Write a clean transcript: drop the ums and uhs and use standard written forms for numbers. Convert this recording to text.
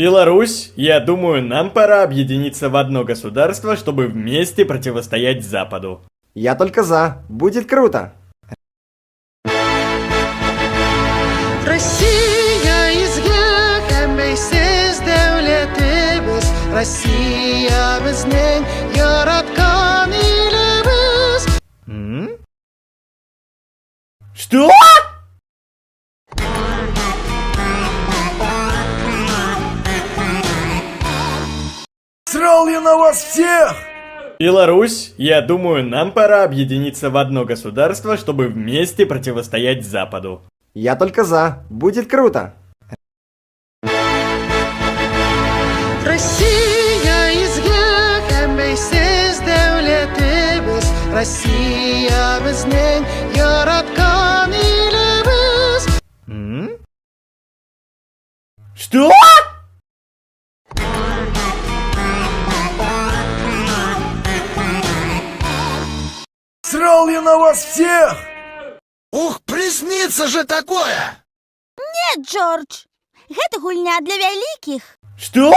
Беларусь, я думаю, нам пора объединиться в одно государство, чтобы вместе противостоять Западу. Я только за. Будет круто. Россия изге кәмбейсіз дәулетібіз, Россия біздің яраткан еліміз. Что? Срал я на вас всех! Беларусь, я думаю, нам пора объединиться в одно государство, чтобы вместе противостоять Западу. Я только за. Будет круто. Россия изге кәмбейсіз дәулетібіз, Россия біздің яраткан еліміз. Что? Срал я на вас всех! Ух, приснится же такое! Нет, Джордж, гэта гульня для вялікіх. Что?